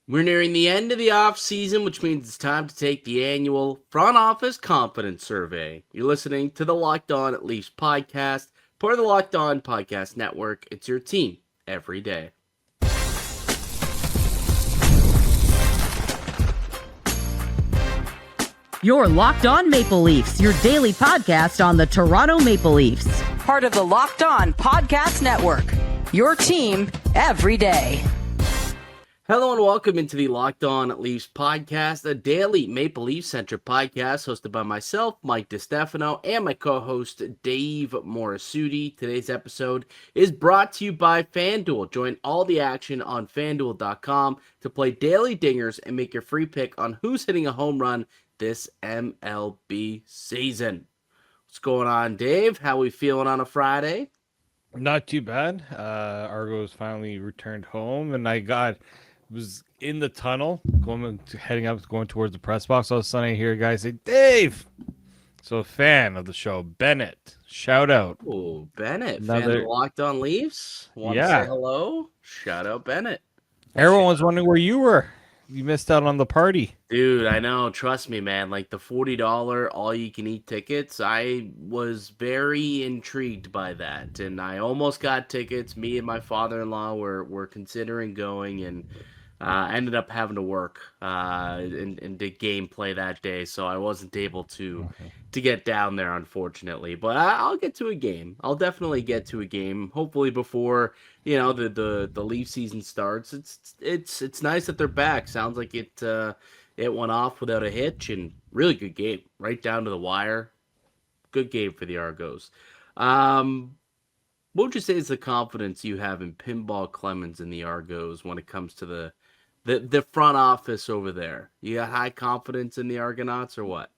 We're nearing the end of the off season, which means it's time to take the annual front office confidence survey. You're listening to the Locked On Leafs podcast, part of the Locked On Podcast Network. It's your team every day. You're Locked On Maple Leafs, your daily podcast on the Toronto Maple Leafs. Part of the Locked On Podcast Network, your team every day. Hello and welcome into the Locked On Leafs podcast, a daily Maple Leaf-centric podcast hosted by myself, Mike DiStefano, and my co-host, Dave Morassutti. Today's episode is brought to you by FanDuel. Join all the action on FanDuel.com to play daily dingers and make your free pick on who's hitting a home run this MLB season. What's going on, Dave? How we feeling on a Friday? Not too bad. Argos finally returned home, and was in the tunnel going towards the press box. All of a sudden, I hear a guy say, "Dave." So a fan of the show, Bennett. Shout out. Oh, Bennett, fan of Locked On Leafs. Want to say hello? Shout out, Bennett. Everyone was wondering where you were. You missed out on the party. Dude, I know. Trust me, man. Like the $40 all-you-can-eat tickets, I was very intrigued by that. And I almost got tickets. Me and my father-in-law were considering going, and ended up having to work and did gameplay that day. So I wasn't able to get down there, unfortunately. But I'll get to a game. I'll definitely get to a game, hopefully before the Leaf season starts. It's nice that they're back. Sounds like it went off without a hitch, and really good game, right down to the wire. Good game for the Argos. What would you say is the confidence you have in Pinball Clemens and the Argos when it comes to the front office over there? You got high confidence in the Argonauts or what?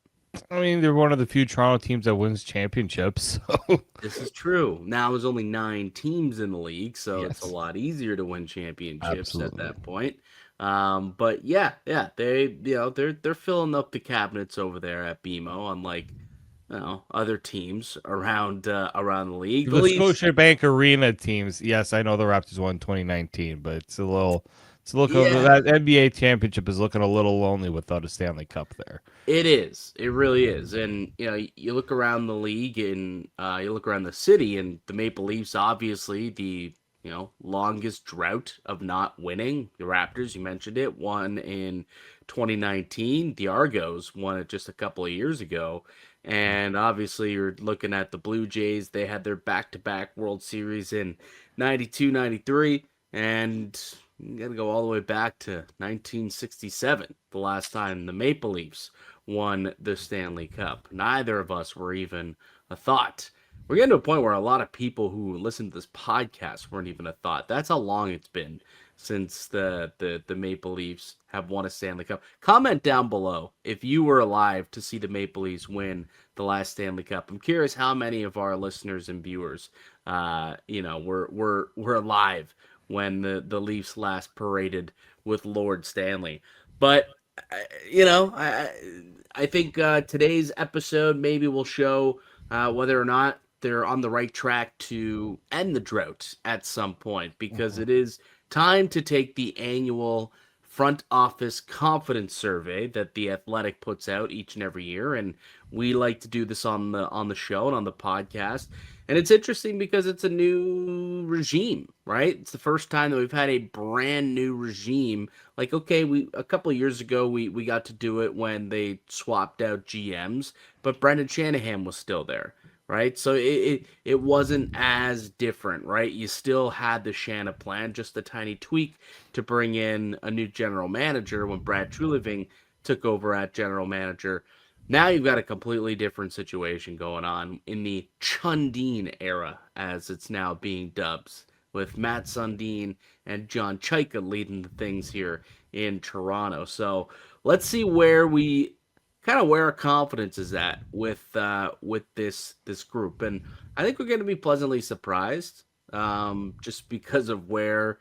I mean, they're one of the few Toronto teams that wins championships. So. This is true. Now there's only 9 teams in the league, so It's a lot easier to win championships at that point. But yeah, they're filling up the cabinets over there at BMO, unlike other teams around the league. The Scotiabank Arena teams. Yes, I know the Raptors won 2019, but it's that NBA championship is looking a little lonely without a Stanley Cup there. It is. It really is. And you look around the league and you look around the city, and the Maple Leafs, obviously the longest drought of not winning. The Raptors, you mentioned it, won in 2019. The Argos won it just a couple of years ago. And obviously you're looking at the Blue Jays. They had their back-to-back World Series in 92, 93. And you got to go all the way back to 1967, the last time the Maple Leafs won the Stanley Cup. Neither of us were even a thought. We're getting to a point where a lot of people who listen to this podcast weren't even a thought. That's how long it's been since the Maple Leafs have won a Stanley Cup. Comment down below if you were alive to see the Maple Leafs win the last Stanley Cup. I'm curious how many of our listeners and viewers, were alive when the Leafs last paraded with Lord Stanley. But I think today's episode maybe will show whether or not they're on the right track to end the drought at some point, because it is time to take the annual front office confidence survey that the Athletic puts out each and every year, and we like to do this on the show and on the podcast. And it's interesting because it's a new regime, right? It's the first time that we've had a brand new regime. Like, okay, a couple of years ago we got to do it when they swapped out GMs, but Brendan Shanahan was still there, right? So it wasn't as different, right? You still had the Shana plan, just a tiny tweak to bring in a new general manager when Brad Treliving took over at general manager. Now you've got a completely different situation going on in the Chundine era, as it's now being dubbed, with Matt Sundin and John Chayka leading the things here in Toronto. So let's see where our confidence is at with this group. And I think we're going to be pleasantly surprised, just because of where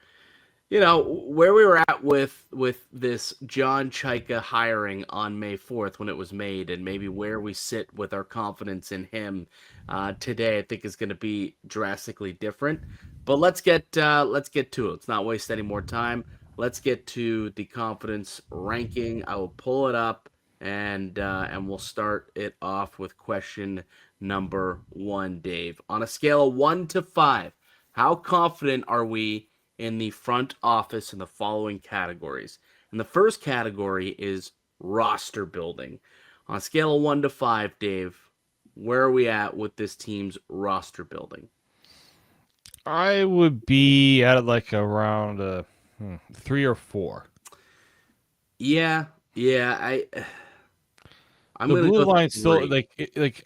we were at with this John Chayka hiring on May 4th when it was made, and maybe where we sit with our confidence in him today, I think is going to be drastically different. But let's get to it. Let's not waste any more time. let's get to the confidence ranking. I will pull it up, and we'll start it off with question number 1, Dave. On a scale of 1 to 5, how confident are we in the front office in the following categories? And the first category is roster building. On a scale of 1 to 5, Dave, where are we at with this team's roster building? I would be at like around 3 or 4. Yeah, yeah, I'm The gonna blue go line still 3. like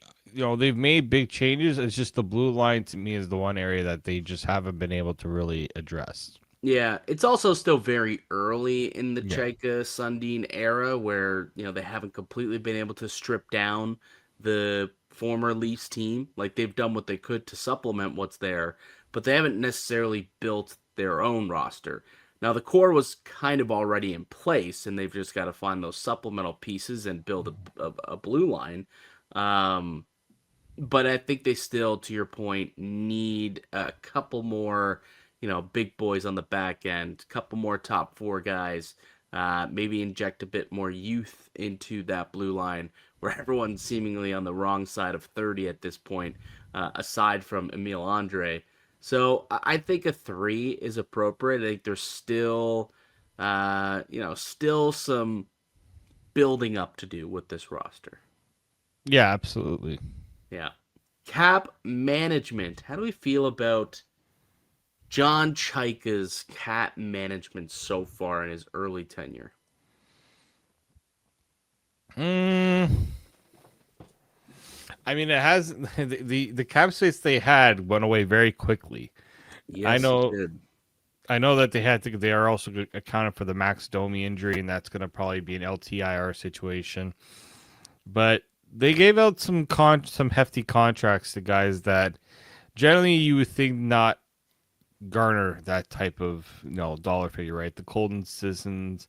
they've made big changes. It's just the blue line to me is the one area that they just haven't been able to really address. Yeah, it's also still very early in the Yeah. Chayka Sundin era where, they haven't completely been able to strip down the former Leafs team. Like they've done what they could to supplement what's there, but they haven't necessarily built their own roster. Now the core was kind of already in place, and they've just got to find those supplemental pieces and build a blue line. Um, but I think they still, to your point, need a couple more, big boys on the back end, a couple more top 4 guys, maybe inject a bit more youth into that blue line where everyone's seemingly on the wrong side of 30 at this point, aside from Emil Andre. So I think a 3 is appropriate. I think there's still, still some building up to do with this roster. Yeah, absolutely. Yeah. Cap management. How do we feel about John Chayka's cap management so far in his early tenure? I mean, it has the cap space they had went away very quickly. Yes, it did. I know that they are also accounted for the Max Domi injury, and that's going to probably be an LTIR situation. But they gave out some hefty contracts to guys that generally you would think not garner that type of dollar figure, right? The Colton Sissons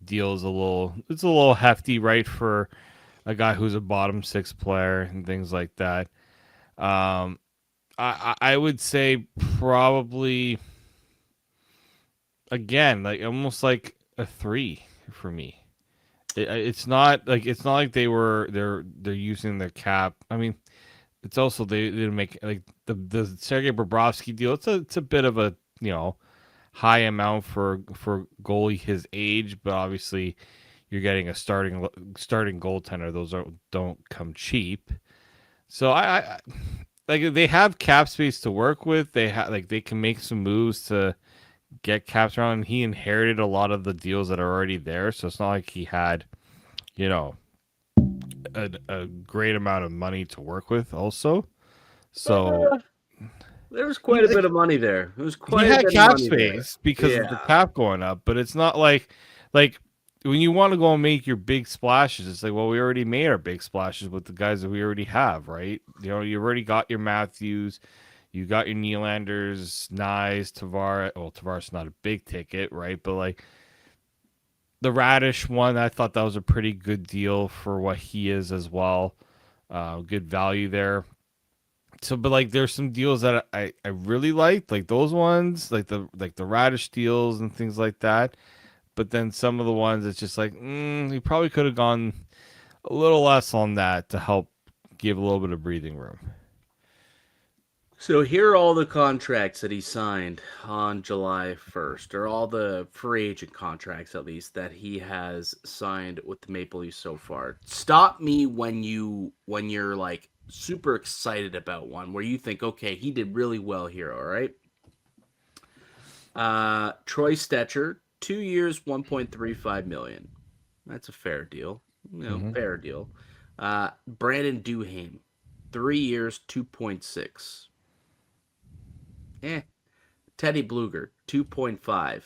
deal is a little hefty, right, for a guy who's a bottom 6 player and things like that. I would say probably again like almost like a 3 for me. It's not like they're using the cap. I mean, it's also they didn't make like the Sergei Bobrovsky deal. It's a bit of a high amount for goalie his age, but obviously you're getting a starting goaltender. Those don't come cheap. So I like they have cap space to work with. They can make some moves to get caps around. He inherited a lot of the deals that are already there, so it's not like he had a great amount of money to work with also. So There was quite a bit of money there. It was he quite a had bit of cap money there. space because of the Yeah. cap going up, but it's not like when you want to go and make your big splashes, it's like, well, we already made our big splashes with the guys that we already have, right? You've already got your Matthews, you got your Nylanders, Nyes, Tavares. Well, Tavares is not a big ticket, right? But like the Radish one, I thought that was a pretty good deal for what he is as well. Good value there. So, but like, there's some deals that I really liked, like those ones, like the Radish deals and things like that. But then some of the ones, it's just like, he probably could have gone a little less on that to help give a little bit of breathing room. So here are all the contracts that he signed on July 1st, or all the free agent contracts at least that he has signed with the Maple Leafs so far. Stop me when you're like super excited about one where you think, okay, he did really well here, all right? Troy Stetcher, 2 years, 1.35 million. That's a fair deal. Fair deal. Brandon Duhaime, 3 years, 2.6. Teddy Bluger, 2.5.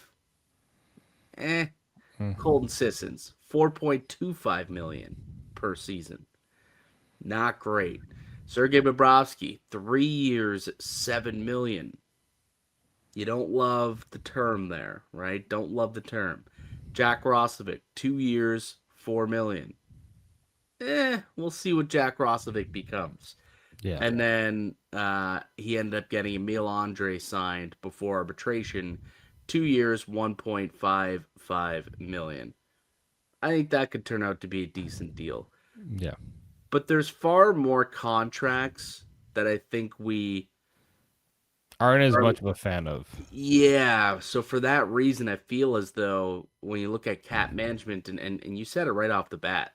Colton Sissons, 4.25 million per season. Not great. Sergei Bobrovsky, 3 years, 7 million. You don't love the term there, right? Don't love the term. Jack Roslovic, 2 years, 4 million. We'll see what Jack Roslovic becomes. Yeah. And then he ended up getting Emil Andre signed before arbitration 2 years, 1.55 million. I think that could turn out to be a decent deal. Yeah. But there's far more contracts that I think we Aren't as are. much of a fan of. Yeah, so for that reason, I feel as though when you look at cap management, and you said it right off the bat,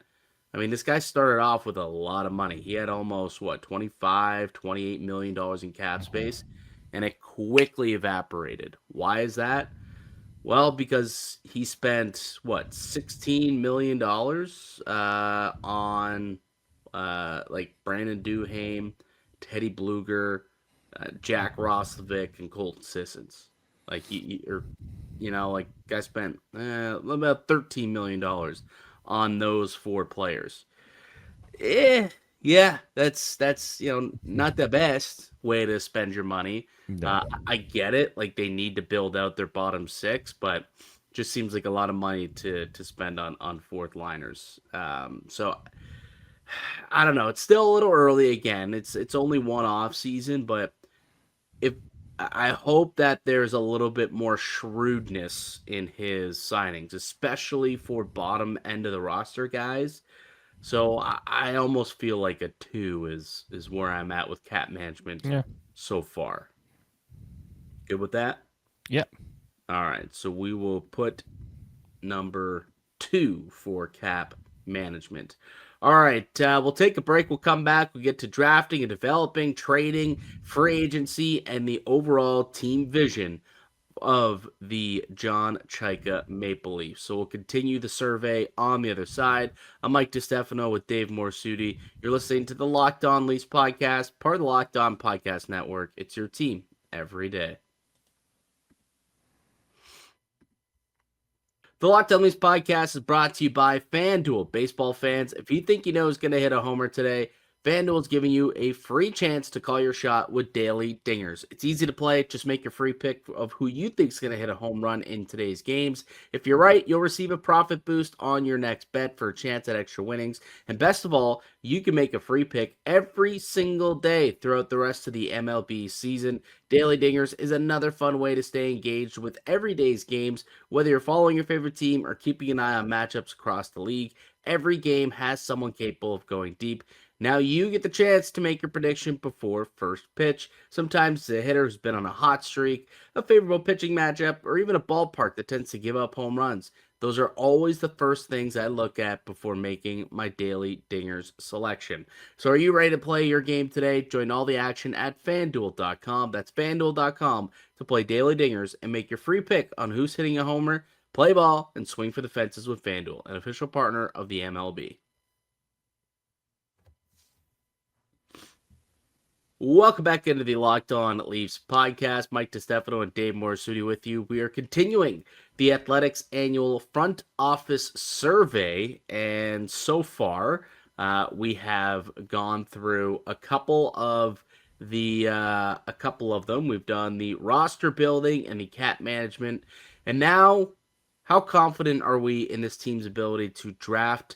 I mean, this guy started off with a lot of money. He had almost, what, 25, $28 million in cap space, and it quickly evaporated. Why is that? Well, because he spent, what, $16 million on like Brandon Duhaime, Teddy Bluger, Jack Roslovic, and Colton Sissons. Like like guy spent about $13 million on those 4 players. Yeah, that's not the best way to spend your money. No. I get it, like they need to build out their bottom 6, but just seems like a lot of money to spend on fourth liners. So I don't know. It's still a little early again. It's only one off season, but if I hope that there's a little bit more shrewdness in his signings, especially for bottom end of the roster guys. So I almost feel like a 2 is where I'm at with cap management so far. Good with that? Yeah. All right. So we will put number 2 for cap management. All right, we'll take a break. We'll come back. We'll get to drafting and developing, trading, free agency, and the overall team vision of the John Chayka Maple Leafs. So we'll continue the survey on the other side. I'm Mike DiStefano with Dave Morassutti. You're listening to the Locked On Leafs podcast, part of the Locked On Podcast Network. It's your team every day. The Locked On Leafs podcast is brought to you by FanDuel. Baseball fans, if you think you know who's going to hit a homer today, FanDuel is giving you a free chance to call your shot with daily dingers. It's easy to play. Just make your free pick of who you think is going to hit a home run in today's games. If you're right, you'll receive a profit boost on your next bet for a chance at extra winnings. And best of all, you can make a free pick every single day throughout the rest of the MLB season. Daily Dingers is another fun way to stay engaged with every day's games, whether you're following your favorite team or keeping an eye on matchups across the league. Every game has someone capable of going deep. Now you get the chance to make your prediction before first pitch. Sometimes it's a hitter who's been on a hot streak, a favorable pitching matchup, or even a ballpark that tends to give up home runs. Those are always the first things I look at before making my daily dingers selection. So are you ready to play your game today? Join all the action at FanDuel.com. That's FanDuel.com to play daily dingers and make your free pick on who's hitting a homer. Play ball and swing for the fences with FanDuel, an official partner of the MLB. Welcome back into the Locked On Leafs podcast. Mike DiStefano and Dave Morassutti with you. We are continuing the Athletics annual front office survey, and so far we have gone through a couple of them. We've done the roster building and the cap management, and now how confident are we in this team's ability to draft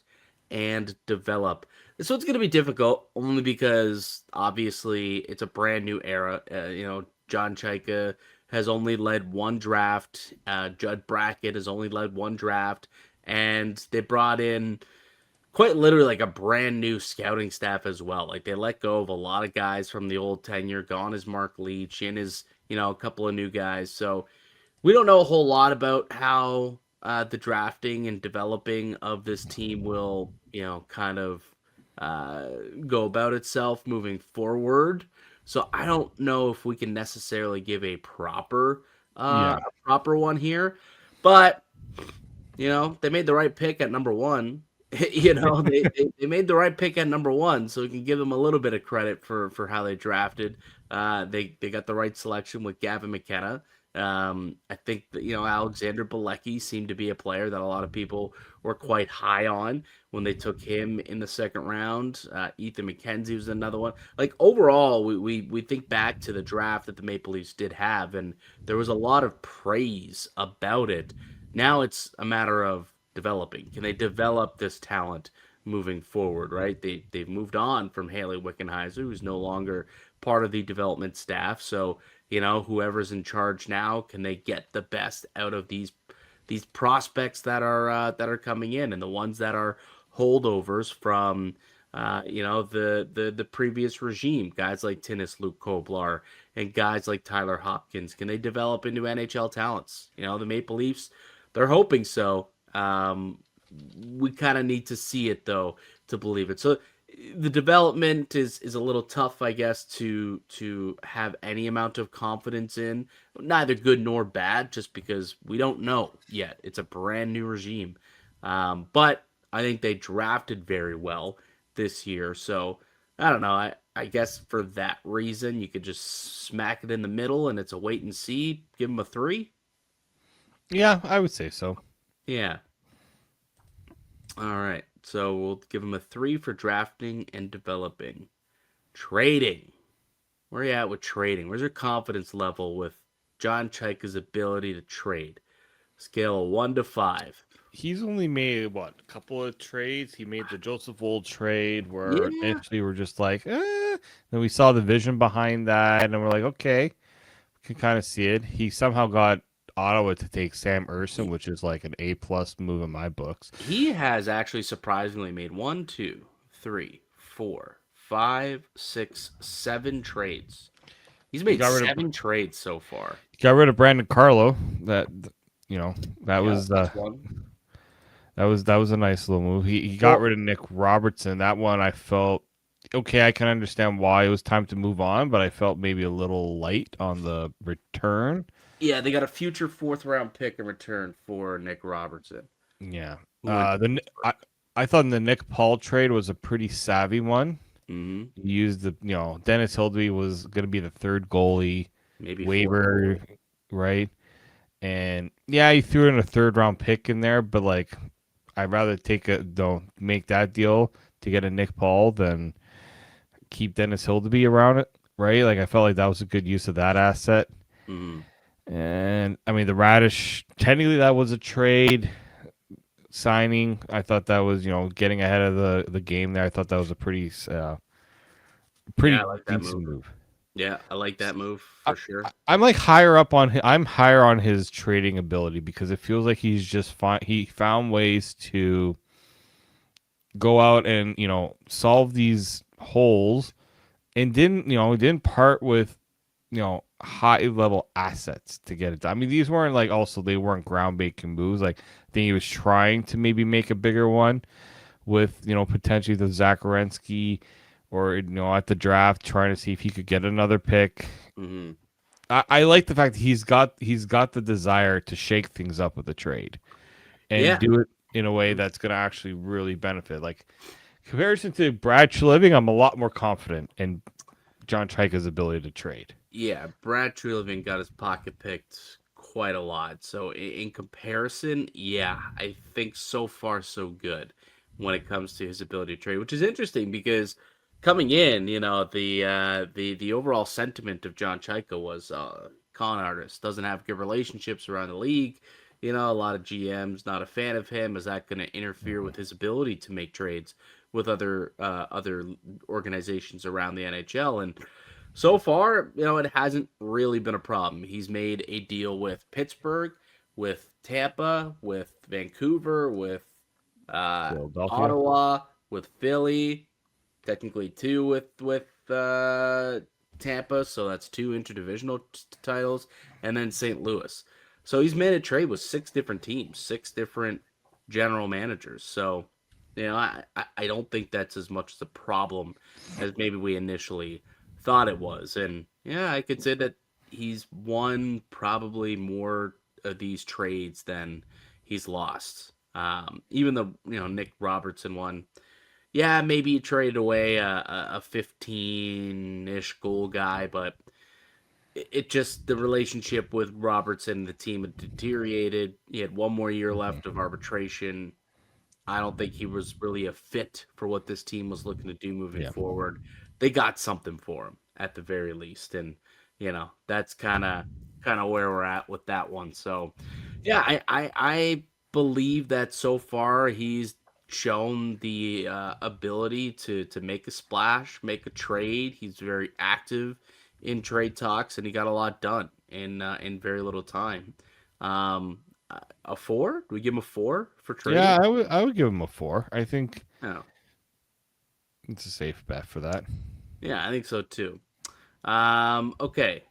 and develop? This one's going to be difficult only because obviously it's a brand new era. John Chayka has only led one draft. Judd Brackett has only led one draft. And they brought in quite literally like a brand new scouting staff as well. Like they let go of a lot of guys from the old tenure. Gone is Mark Leach and his, a couple of new guys. So we don't know a whole lot about how the drafting and developing of this team will, kind of go about itself moving forward. So I don't know if we can necessarily give a proper one here, but they made the right pick at number 1. they made the right pick at number 1, so we can give them a little bit of credit for how they drafted. They got the right selection with Gavin McKenna. I think that, Alexander Bilecki seemed to be a player that a lot of people were quite high on when they took him in the second round. Ethan McKenzie was another one. Like overall, we think back to the draft that the Maple Leafs did have, and there was a lot of praise about it. Now it's a matter of developing. Can they develop this talent moving forward, right? They've moved on from Haley Wickenheiser, who's no longer part of the development staff. So whoever's in charge now, can they get the best out of these prospects that are coming in, and the ones that are holdovers from the previous regime, guys like Tinnis Luke Koblar and guys like Tyler Hopkins, can they develop into NHL talents? The Maple Leafs, they're hoping so. We kind of need to see it though to believe it. So the development is a little tough, I guess, to have any amount of confidence in. Neither good nor bad, just because we don't know yet. It's a brand new regime, but I think they drafted very well this year. So I don't know. I guess for that reason, you could just smack it in the middle, and it's a wait and see. Give them a 3. Yeah, I would say so. Yeah. All right. So we'll give him a 3 for drafting and developing. Trading. Where are you at with trading? Where's your confidence level with John Chayka's ability to trade? Scale of 1 to 5. He's only made a couple of trades. He made the Joseph Wold trade where Yeah. initially we're just like, eh. Then we saw the vision behind that, and we're like, okay, we can kind of see it. He somehow got Ottawa to take Sam Urson, which is like an A+ move in my books. He has actually surprisingly made 1, 2, 3, 4, 5, 6, 7 trades. He's made 7 trades so far. He got rid of Brandon Carlo. That was one. That was a nice little move. He got rid of Nick Robertson. That one I felt okay. I can understand why it was time to move on, but I felt maybe a little light on the return. Yeah, they got a future 4th round pick in return for Nick Robertson. Yeah. I thought the Nick Paul trade was a pretty savvy one. Mm-hmm. He used Dennis Hildeby was going to be the third goalie, maybe waiver, right? And yeah, he threw in a 3rd round pick in there, but like, I'd rather make that deal to get a Nick Paul than keep Dennis Hildeby around it, right? Like, I felt like that was a good use of that asset. Mm-hmm. And I mean, the Radish, technically that was a trade signing. I thought that was, getting ahead of the game there. I thought that was a pretty like decent move. Yeah, I like that move for sure. I'm like higher on his trading ability because it feels like he's just he found ways to go out and, solve these holes and didn't part with, high level assets to get it done. I mean, these weren't they weren't groundbreaking moves. Like, I think he was trying to maybe make a bigger one with, potentially the Zakharensky or, at the draft, trying to see if he could get another pick. Mm-hmm. I like the fact that he's got the desire to shake things up with a trade and do it in a way that's going to actually really benefit. Like, comparison to Brad Treliving, I'm a lot more confident in John Chayka's ability to trade. Yeah, Brad Treliving got his pocket picked quite a lot. So in comparison, yeah, I think so far so good when it comes to his ability to trade, which is interesting because coming in, the overall sentiment of John Chayka was con artist, doesn't have good relationships around the league. A lot of GMs not a fan of him. Is that going to interfere with his ability to make trades with other organizations around the NHL? And so far, it hasn't really been a problem. He's made a deal with Pittsburgh, with Tampa, with Vancouver, with Ottawa, with Philly, technically 2 with Tampa, so that's 2 interdivisional titles, and then St. Louis. So he's made a trade with 6 different teams, 6 different general managers. So, I don't think that's as much as a problem as maybe we initially thought it was. And yeah, I could say that he's won probably more of these trades than he's lost. Even the Nick Robertson one, yeah, maybe he traded away a 15-ish goal guy, but it just, the relationship with Robertson and the team had deteriorated. He had 1 more year left of arbitration. I don't think he was really a fit for what this team was looking to do moving forward. They got something for him at the very least, and that's kind of where we're at with that one. So yeah, I believe that so far he's shown the ability to make a splash, make a trade. He's very active in trade talks, and he got a lot done in very little time. Um, a 4? Do we give him a 4 for trading? Yeah, I would give him a 4. I think Oh, it's a safe bet for that. yeah, I think so too. Okay.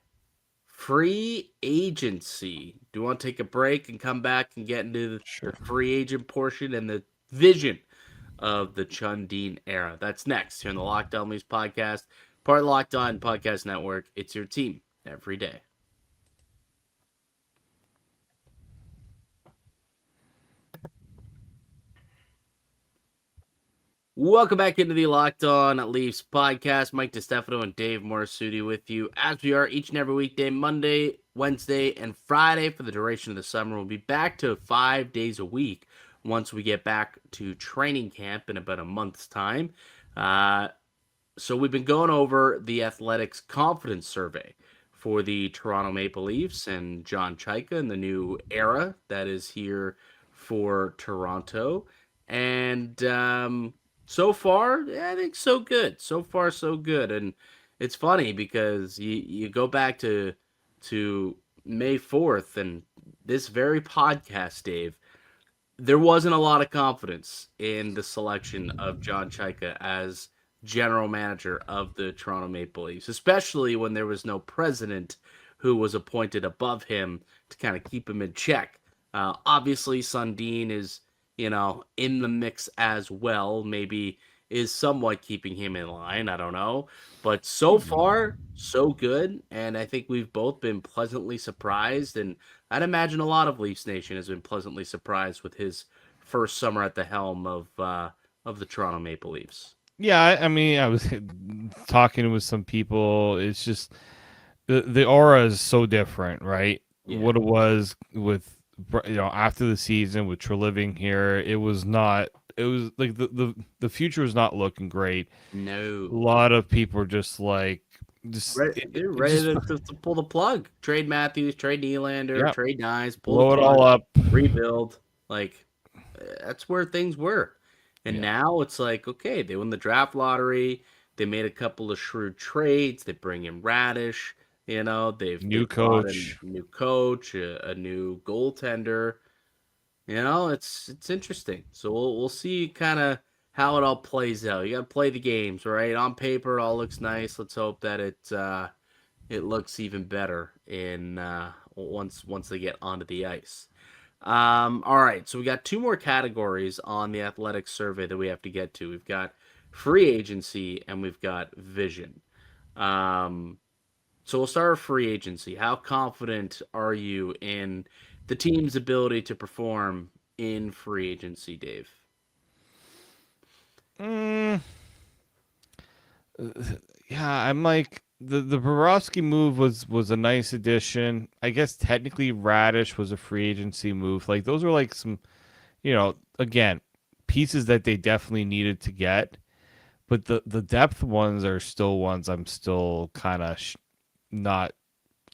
Free agency. Do you want to take a break and come back and get into the Sure. free agent portion and the vision of the Chundeen era? That's next here on the Locked On Leafs podcast, part of the Locked On Podcast Network. It's your team every day. Welcome back into the Locked On Leafs podcast. Mike DiStefano and Dave Morassutti with you, as we are each and every weekday, Monday, Wednesday, and Friday for the duration of the summer. We'll be back to 5 days a week once we get back to training camp in about a month's time. So we've been going over the Athletics confidence survey for the Toronto Maple Leafs and John Chayka and the new era that is here for Toronto. And so far, yeah, I think so good. So far, so good. And it's funny because you go back to May 4th and this very podcast, Dave, there wasn't a lot of confidence in the selection of John Chayka as general manager of the Toronto Maple Leafs, especially when there was no president who was appointed above him to kind of keep him in check. Obviously, Sundin is, in the mix as well. Maybe is somewhat keeping him in line. I don't know. But so far, so good. And I think we've both been pleasantly surprised. And I'd imagine a lot of Leafs Nation has been pleasantly surprised with his first summer at the helm of the Toronto Maple Leafs. Yeah, I mean, I was talking with some people. It's just the aura is so different, right? Yeah. What it was with after the season with Treliving here, it was not. It was like the future was not looking great. No. A lot of people are just like They're ready to pull the plug. Trade Matthews, trade Nylander, Yep. trade Nyes, blow it all up. rebuild. Like, that's where things were. And Yeah. now it's like, okay, they won the draft lottery. They made a couple of shrewd trades. They bring in Radish. They've brought in Coach. a new coach, a new goaltender. It's interesting. So we'll see kind of how it all plays out. You got to play the games, right? On paper, it all looks nice. Let's hope that it looks even better in once they get onto the ice. All right, so we got 2 more categories on the Athletics survey that we have to get to. We've got free agency and we've got vision. So we'll start with free agency. How confident are you in the team's ability to perform in free agency, Dave? Yeah, I'm like the Bobrovsky move was a nice addition. I guess technically Radish was a free agency move. Like those were like some, again, pieces that they definitely needed to get. But the depth ones are still ones I'm still kind of not.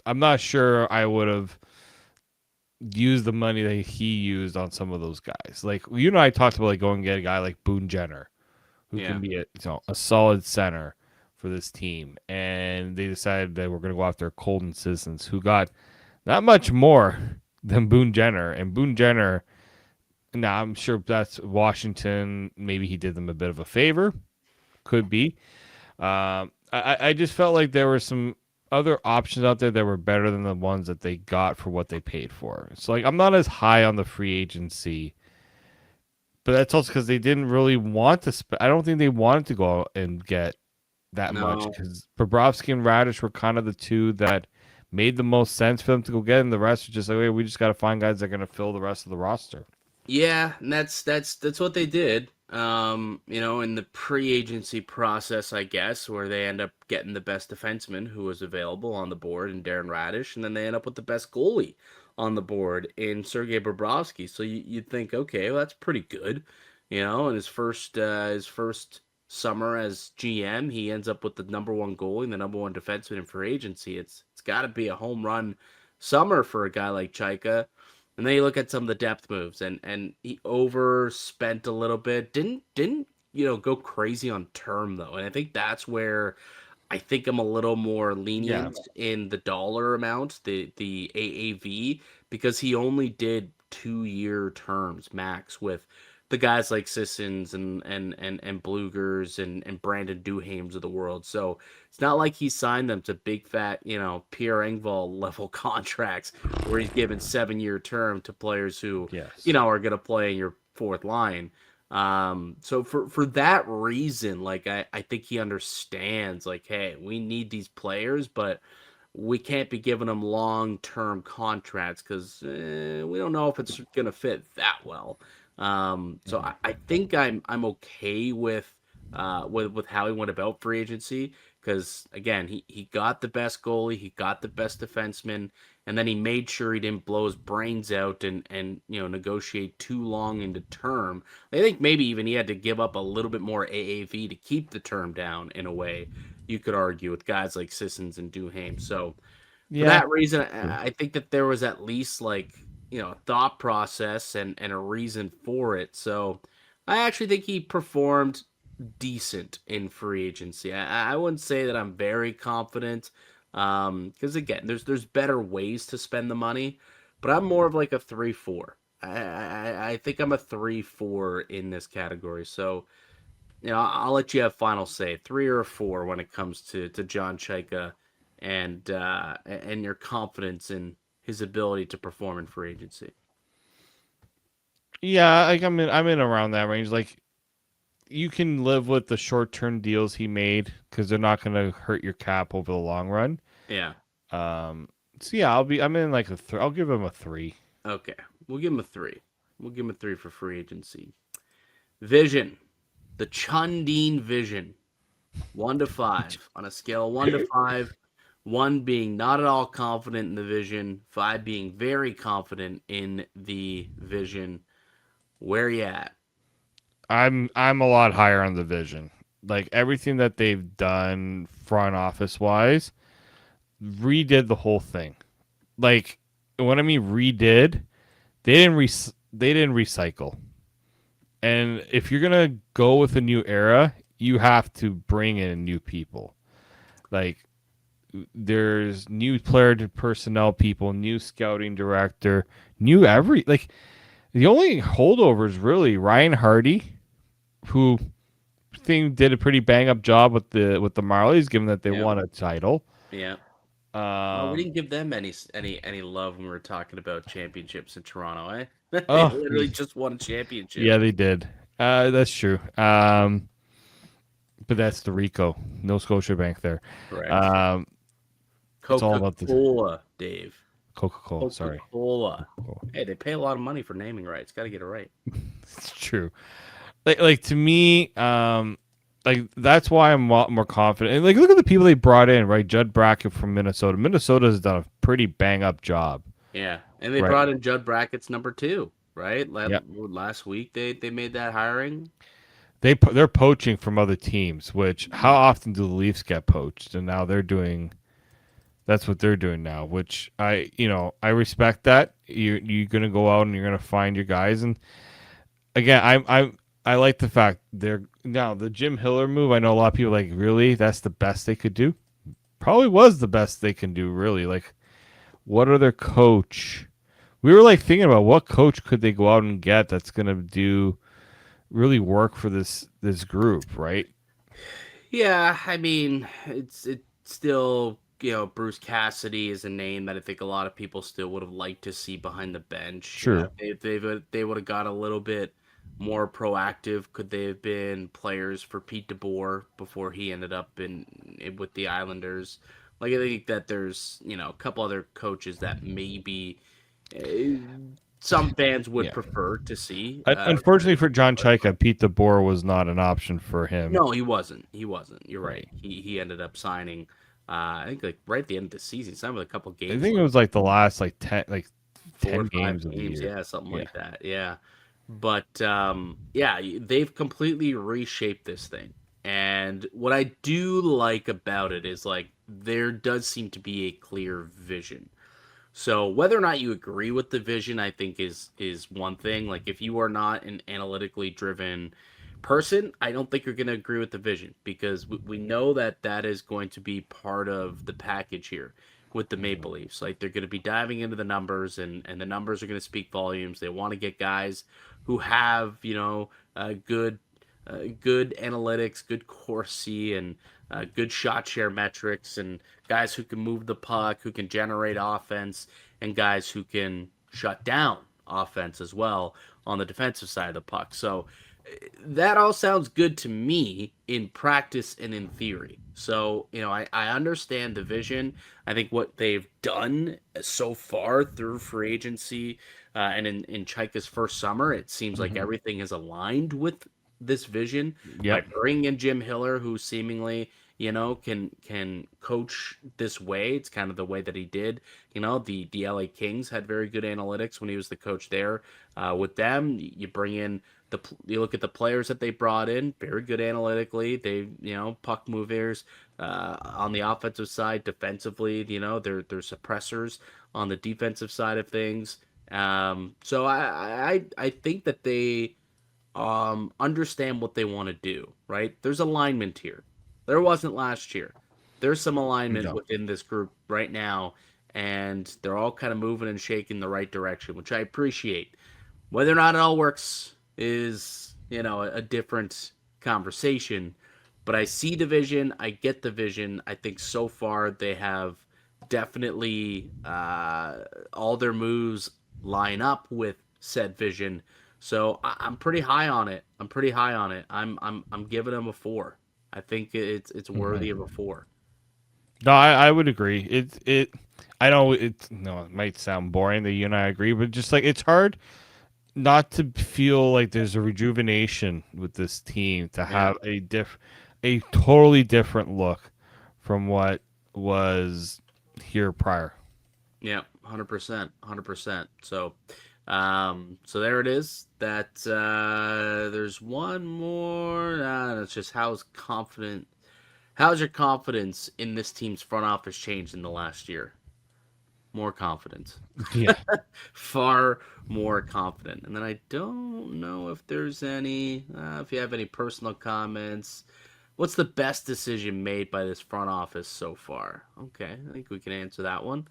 I'm not sure I would have used the money that he used on some of those guys. Like you and I talked about like going and get a guy like Boone Jenner, who can be a solid center for this team, and they decided that we're going to go after Colton Sissons, who got not much more than Boone Jenner, and Boone Jenner. Now I'm sure that's Washington. Maybe he did them a bit of a favor. Could be. I just felt like there were some other options out there that were better than the ones that they got for what they paid for. So like I'm not as high on the free agency, but that's also because they didn't really want to. I don't think they wanted to go out and get that much because Bobrovsky and Radish were kind of the two that made the most sense for them to go get, and the rest are just like, hey, we just got to find guys that are going to fill the rest of the roster. Yeah, and that's what they did. In the pre-agency process, I guess, where they end up getting the best defenseman who was available on the board in Darren Radish, and then they end up with the best goalie on the board in Sergei Bobrovsky. So you'd think, okay, well, that's pretty good. In his first summer as GM, he ends up with the number 1 goalie and the number 1 defenseman in free agency. It's got to be a home run summer for a guy like Chayka. And then you look at some of the depth moves, and he overspent a little bit. Didn't go crazy on term though, and I think that's where I think I'm a little more lenient in the dollar amount, the AAV, because he only did 2-year terms max with the guys like Sissons and Blugers and Brandon Duhaimes of the world. So it's not like he signed them to big fat, Pierre Engvall level contracts where he's given 7-year term to players who, are going to play in your fourth line. So for that reason, like I think he understands, like, hey, we need these players, but we can't be giving them long-term contracts because we don't know if it's gonna fit that well. So I think I'm okay with how he went about free agency because again he got the best goalie, he got the best defenseman, and then he made sure he didn't blow his brains out and negotiate too long into term. I think maybe even he had to give up a little bit more AAV to keep the term down in a way. You could argue with guys like Sissons and Duhaime. So for that reason, I think that there was at least a thought process and a reason for it. So I actually think he performed decent in free agency. I wouldn't say that I'm very confident because again, there's better ways to spend the money, but I'm more of like a 3-4. I think I'm a 3-4 in this category. So I'll let you have final say, 3 or a 4 when it comes to John Chayka and your confidence in his ability to perform in free agency. Yeah, like I'm in around that range. Like you can live with the short-term deals he made because they're not going to hurt your cap over the long run. Yeah. So yeah, I'm in like a 3. I'll give him a 3. Okay, we'll give him a 3. We'll give him a 3 for free agency. Vision, the Chundine Vision, 1 to 5 on a scale of 1 to 5. 1 being not at all confident in the vision, 5 being very confident in the vision. Where are you at? I'm a lot higher on the vision. Like everything that they've done front office wise, redid the whole thing. Like what I mean redid, they didn't recycle. And if you're gonna go with a new era, you have to bring in new people. Like there's new player to personnel people, new scouting director, new the only holdover is really Ryan Hardy, who I think did a pretty bang up job with the Marlies, given that they won a title. Yeah. We didn't give them any love when we were talking about championships in Toronto, eh? They literally just won a championship. Yeah, they did. That's true. But that's the Rico, no Scotiabank there. Correct. Coca-Cola, Dave. Coca-Cola, sorry. Coca-Cola. Hey, they pay a lot of money for naming rights. Got to get it right. It's true. Like to me, like that's why I'm more confident. And like, look at the people they brought in, right? Judd Brackett from Minnesota. Minnesota has done a pretty bang up job. Yeah, and they brought in Judd Brackett's number 2, right? Last week they made that hiring. They're poaching from other teams. Which how often do the Leafs get poached? And now that's what they're doing now. Which I respect that. You're gonna go out and you're gonna find your guys. And again, I like the fact the Jim Hiller move. I know a lot of people like, really, that's the best they could do. Probably was the best they can do, really. Like, what other coach? We were like thinking about what coach could they go out and get that's gonna do really work for this group, right? Yeah, I mean, it's still Bruce Cassidy is a name that I think a lot of people still would have liked to see behind the bench. Sure, they would have got a little bit more proactive. Could they have been players for Pete DeBoer before he ended up with the Islanders? Like I think that there's a couple other coaches that maybe some fans would prefer to see. Unfortunately for John Chayka, Pete DeBoer was not an option for him. No, he wasn't. You're right. He ended up signing. I think like right at the end of the season, signed with a couple games. I think it was like the last 10 games of the year. Yeah, something like that. Yeah. But they've completely reshaped this thing. And what I do like about it is like there does seem to be a clear vision. So whether or not you agree with the vision, I think is one thing. Like if you are not an analytically driven person, I don't think you're going to agree with the vision because we know that that is going to be part of the package here with the Maple Leafs. Like they're going to be diving into the numbers, and the numbers are going to speak volumes. They want to get guys who have good analytics, good Corsi, and good shot share metrics, and guys who can move the puck, who can generate offense, and guys who can shut down offense as well on the defensive side of the puck. So that all sounds good to me in practice and in theory. So, I understand the vision. I think what they've done so far through free agency and in Chayka's first summer, it seems like everything is aligned with this vision by bringing in Jim Hiller, who seemingly, can coach this way. It's kind of the way that he did. The LA Kings had very good analytics when he was the coach there. With them, you bring in you look at the players that they brought in, very good analytically. They, puck movers on the offensive side, defensively, they're suppressors on the defensive side of things. So I think that they understand what they want to do, right? There's alignment here. There wasn't last year. There's some alignment within this group right now, and they're all kind of moving and shaking the right direction, which I appreciate. Whether or not it all works is, a different conversation. But I see the vision. I get the vision. I think so far they have definitely all their moves line up with said vision. So I'm pretty high on it. I'm giving them a 4. I think it's worthy of a 4. No, I would agree. I know it might sound boring that you and I agree, but just like it's hard not to feel like there's a rejuvenation with this team to have a totally different look from what was here prior. Yeah, 100%. So there it is. That there's one more. It's just how's your confidence in this team's front office changed in the last year? More confident. Yeah. Far more confident. And then I don't know if there's any, if you have any personal comments. What's the best decision made by this front office so far? Okay, I think we can answer that one.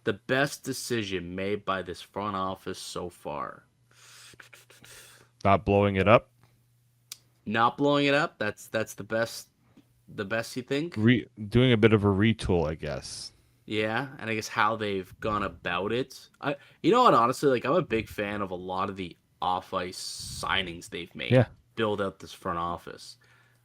The best decision made by this front office so far. Not blowing it up? Not blowing it up? That's the best you think? Doing a bit of a retool, I guess. Yeah, and I guess how they've gone about it. You know what, honestly, like I'm a big fan of a lot of the off-ice signings they've made. Yeah. Build out this front office.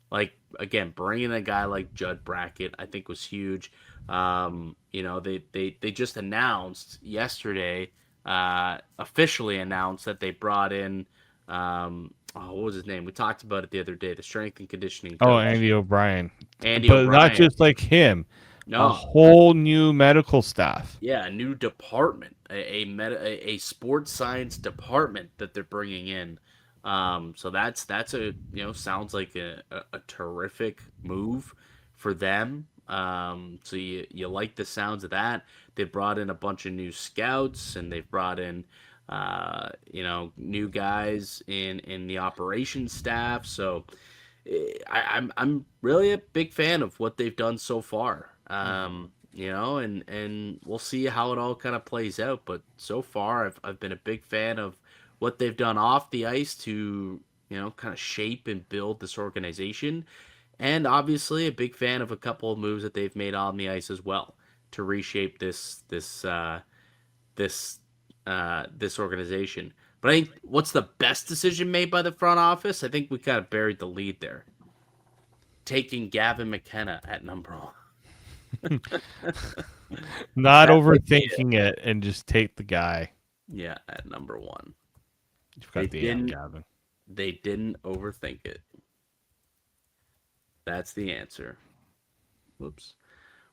Like, again, bringing a guy like Judd Brackett, I think was huge. They just announced yesterday, officially announced that they brought in, what was his name? We talked about it the other day, the strength and conditioning coach. Oh, Andy O'Brien. But not just like him. No. A whole new medical staff. Yeah, a new department, a sports science department that they're bringing in. So that's a sounds like a terrific move for them. So you like the sounds of that. They brought in a bunch of new scouts, and they've brought in new guys in the operations staff. So I'm really a big fan of what they've done so far. And we'll see how it all kind of plays out. But so far, I've been a big fan of what they've done off the ice to, kind of shape and build this organization. And obviously a big fan of a couple of moves that they've made on the ice as well to reshape this organization. But I think what's the best decision made by the front office? I think we kind of buried the lead there. Taking Gavin McKenna at number 1. Not overthinking it and just take the guy. Yeah, at number 1. You've got Gavin. They didn't overthink it. That's the answer. Whoops.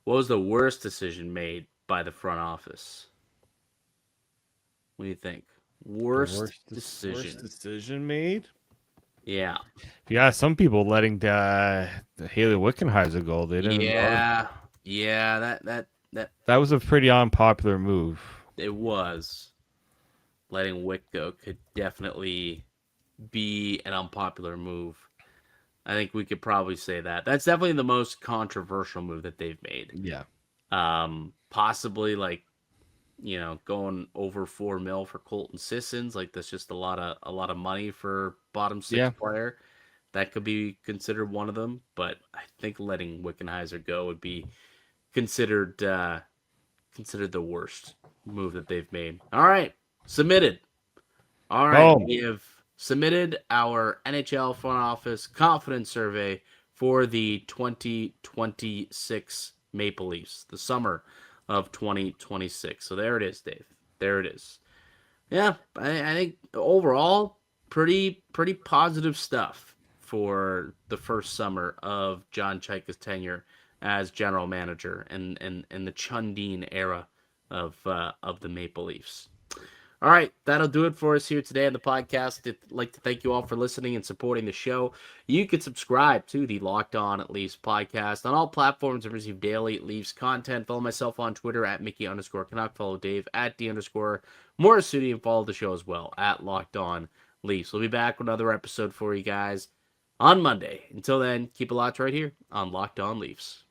What was the worst decision made by the front office? What do you think? Worst decision. Worst decision made? Yeah. Yeah, some people letting Haley Wickenheiser go. They didn't. Yeah. That was a pretty unpopular move. It was. Letting Wick go could definitely be an unpopular move. I think we could probably say that. That's definitely the most controversial move that they've made. Yeah. Possibly like, going over $4 million for Colton Sissons. Like that's just a lot of money for bottom six player. That could be considered one of them, but I think letting Wickenheiser go would be considered the worst move that they've made. All right, submitted. All right, we have submitted our NHL front office confidence survey for the 2026 Maple Leafs, the summer of 2026. So there it is, Dave. There it is. Yeah, I think overall pretty positive stuff for the first summer of John Chayka's tenure as general manager and the Chundeen era of the Maple Leafs. All right, that'll do it for us here today on the podcast. I'd like to thank you all for listening and supporting the show. You can subscribe to the Locked On Leafs podcast on all platforms and receive daily Leafs content. Follow myself on Twitter at Mickey_Canuck. Follow Dave at D_Morassutti, and follow the show as well at Locked On Leafs. We'll be back with another episode for you guys on Monday. Until then, keep it locked right here on Locked On Leafs.